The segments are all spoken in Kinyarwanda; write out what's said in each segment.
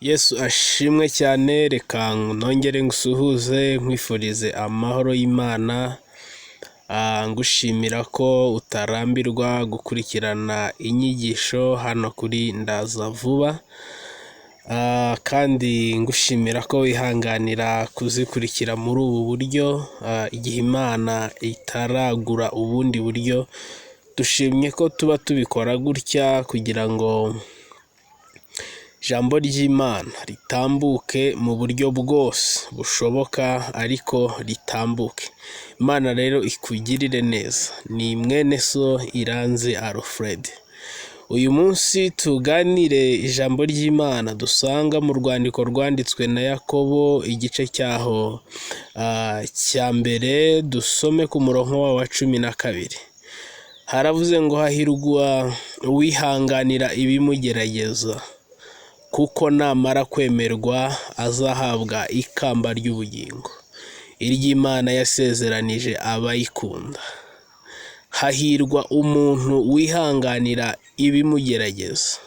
Yesu ashimwe cyane, reka nongere ngusuhuze nkwifurize amahoro y'Imana, ngushimira ko utarambirwa gukurikirana inyigisho hano kuri Ndaza Vuba, kandi ngushimira ko wihanganira kuzikurikira muri ubu buryo, igihe Imana itaragura ubundi buryo. Dushimye ko tuba tubikora gutya kugira ngo ijambo ry'Imana ritambuke mu buryo bwose bushoboka, ariko ritambuke. Imana rero ikugirire neza. Ni mwene so Iranzi Alfred. Uyu munsi tuganire ijambo ry'Imana dusanga mu rwandiko rwanditswe na Yakobo, igice cyaho cya mbere, dusome ku murongo wa 12. Haravuze ngo hahirwa uwihanganira ibimugerageza, kuko namara kwemerwa azahabwa ikamba ry'ubugingo, iry'Imana yasezeranije abayikunda. Hahirwa umuntu wihanganira ibimugerageza.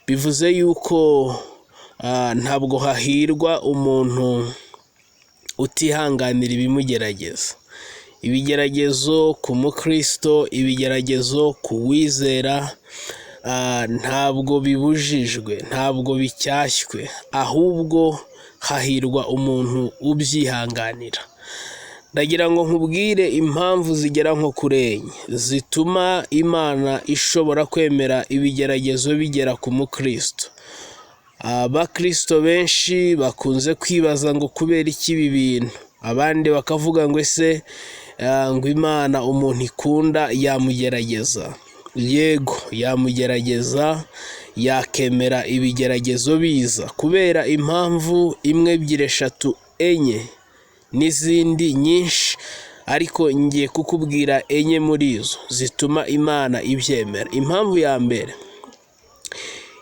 Bivuze yuko ntabwo hahirwa umuntu utihanganira ibimugerageza. Ibigeragezo ku mukristo, ibigeragezo ku wizera, ntabwo bibujijwe, ntabwo bicyashywe, ahubwo hahirwa umuntu ubyihanganira. Ndagira ngo nkubwire impamvu zigera nko kuri enye zituma Imana ishobora kwemera ibigeragezo bigera ku mukristo. Abakristo benshi bakunze kwibaza ngo kubera iki ibi bintu, abandi bakavuga ngo ese ngo Imana umuntu ikunda yamugerageza. Yego, yamugerageza, yakemera ibigeragezo biza kubera impamvu imwe, ebyiri, eshatu, enye n'izindi nyinshi, ariko ngiye kukubwira enye muri zo zituma Imana ibyemera. Impamvu ya mbere,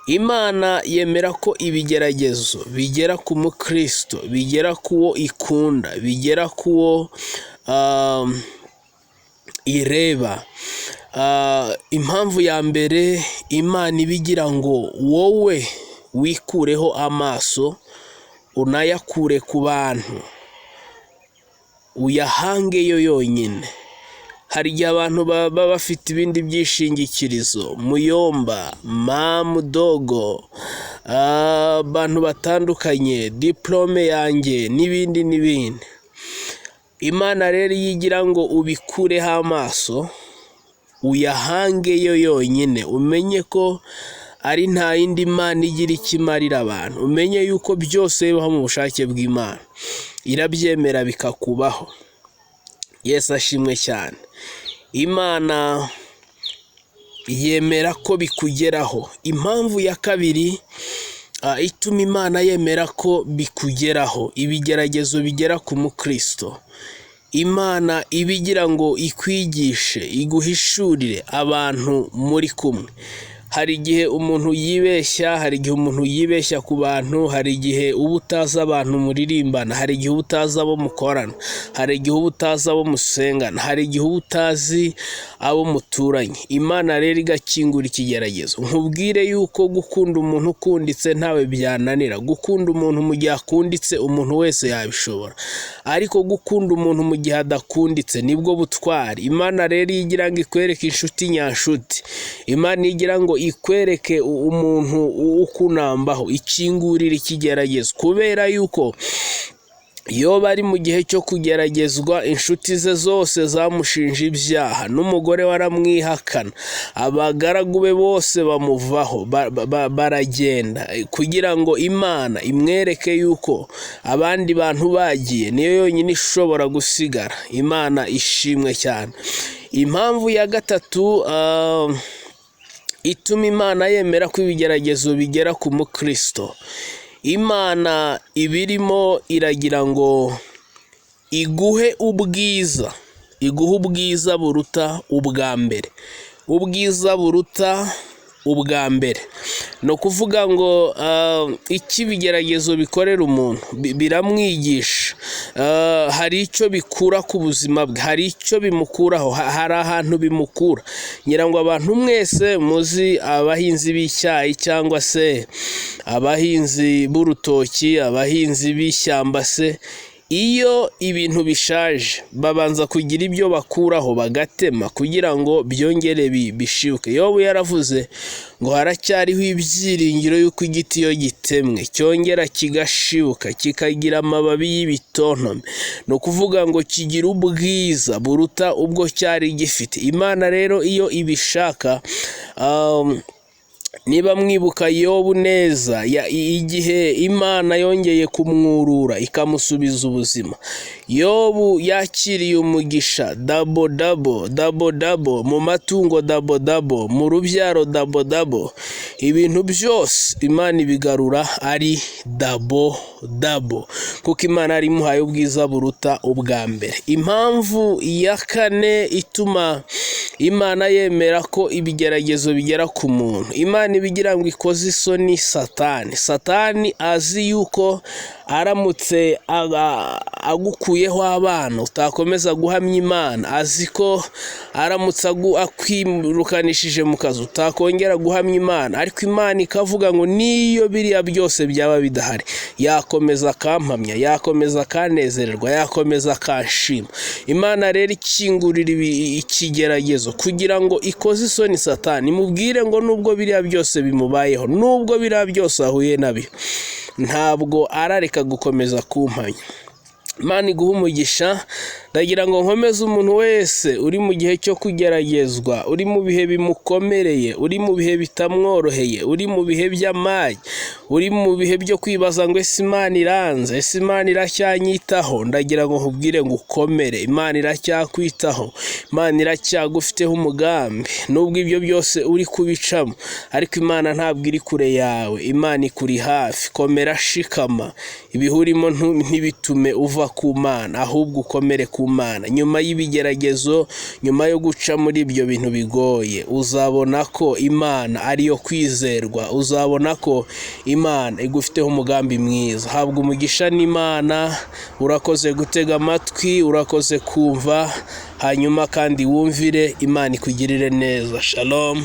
Imana yemera ko ibigeragezo bigera ku mukristo, bigera kuwo ikunda, bigera kuwo ireba. Impamvu ya mbere, Imana ibigira ngo wowe wikureho amaso, unayakure ku bantu, uyahangeyo yonyine. Hari igihe abantu baba bafite ibindi byishingikirizo, muyomba, mamudogo, abantu batandukanye, diplome yanjye n'ibindi n'ibindi. Imana rero yigira ngo ubikureho amaso, uyahangeyo yonyine, umenye ko ari nta yindi Mana igira ikimarira abantu, umenye yuko byose bibaho mu bushake bw'Imana, irabyemera bikakubaho. Yesu ashimwe cyane. Imana yemera ko bikugeraho. Impamvu ya kabiri ituma Imana yemera ko bikugeraho ibigeragezo bigera ku mukristo, Imana ibigira ngo ikwigishe, iguhishurire abantu muri kumwe. Hari igihe umuntu yibeshya, hari igihe umuntu yibeshya ku bantu, hari igihe uba utazi abantu muririmbana, hari igihe uba utazi abo mukorana, hari igihe uba utazi abo musengana, hari igihe uba utazi abo muturanye. Imana rero igakingura ikigeragezo. Nkubwire yuko gukunda umuntu ukunditse ntawe byananira. Gukunda umuntu mu gihe akunditse umuntu wese yabishobora, ariko gukunda umuntu mu gihe adakunditse nibwo butwari. Imana rero igira ngo ikwereke inshuti nyanshuti, Imana igira ngo ikwereke umuntu ukunambaho, ikingurira ikigeragezo, kubera yuko iyo bari mu gihe cyo kugeragezwa, inshuti ze zose zamushinja ibyaha, n'umugore waramwihakana, abagaragu be bose bamuvaho, baragenda, kugira ngo Imana imwereke yuko abandi bantu bagiye, niyo yonyine ishobora gusigara. Imana ishimwe cyane. Impamvu ya gatatu ituma Imana yemera ko ibigeragezo bigera ku mukristo, Imana ibirimo iragira ngo iguhe ubwiza, iguhe ubwiza buruta ubwa mbere. Ubwiza buruta ubwa mbere no kuvuga ngo iki ibigeragezo bikorera umuntu biramwigisha, hari icyo bikura ku buzima bwe, hari icyo bimukuraho, hari ahantu bimukura. ngira ngo abantu mwese muzi abahinzi b'icyayi cyangwa se abahinzi b'urutoki, abahinzi b'ishyamba se, iyo ibintu bishaje babanza kugira ibyo bakuraho bagatema kugira ngo byongere bishibuke. Yobu yaravuze ngo haracyariho ibyiringiro yuko igiti iyo gitemwe cyongera kigashibuka kikagira amababi y'ibitontome, no kuvuga ngo kigira ubwiza buruta ubwo cyari gifite. Imana rero iyo ibishaka, niba mwibuka Yobu neza, igihe Imana yongeye kumwurura ikamusubiza ubuzima, Yobu yakiriye umugisha dabo dabo, mu matungo dabo, mu rubyaro dabo, ibintu byose Imana ibigarura ari dabo, kuko Imana yari imuhaye ubwiza buruta ubwa mbere. Impamvu ya kane ituma Imana yemera ko ibigeragezo bigera ku muntu, Imana ibigira ngo ikoze isoni Satani azi yuko aramutse agukuyeho abana utakomeza guhamya Imana, azi ko aramutse akwirukanishije mu kazi utakongera guhamya Imana, ariko Imana ikavuga ngo niyo biriya byose byaba bidahari yakomeza akampamya, yakomeza akanezererwa, yakomeza akanshima. Imana rero ikingurira ikigeragezo kugira ngo ikoze isoni Satani, imubwire ngo nubwo biriya byose bimubayeho, nubwo biriya byose ahuye nabyo, ntabwo arareka gukomeza kumpanya. Imana iguha umugisha. Ndagira ngo nkomeze umuntu wese uri mu gihe cyo kugeragezwa, uri mu bihe bimukomereye, uri mu bihe bitamworoheye, uri mu bihe by'amage, uri mu bihe byo kwibaza ngo ese Imana iranze, ese Imana iracyanyitaho. Ndagira ngo nkubwire ngo ukomere, Imana iracyakwitaho, Imana iracyagufiteho umugambi. Nubwo ibyo byose uri kubicamo, ariko Imana ntabwo iri kure yawe, Imana ikuri hafi. Komera, shikama, ibihurimo ntibitume uva ku Mana, ahubwo ukomere ku Mana. Nyuma y'ibigeragezo, nyuma yo guca muri ibyo bintu bigoye, uzabona ko Imana ariyo kwizerwa, uzabona ko Imana igufiteho umugambi mwiza. Habwa umugisha n'Imana. Urakoze gutega amatwi, urakoze kumva, hanyuma kandi wumvire. Imana ikugirire neza. Shalom.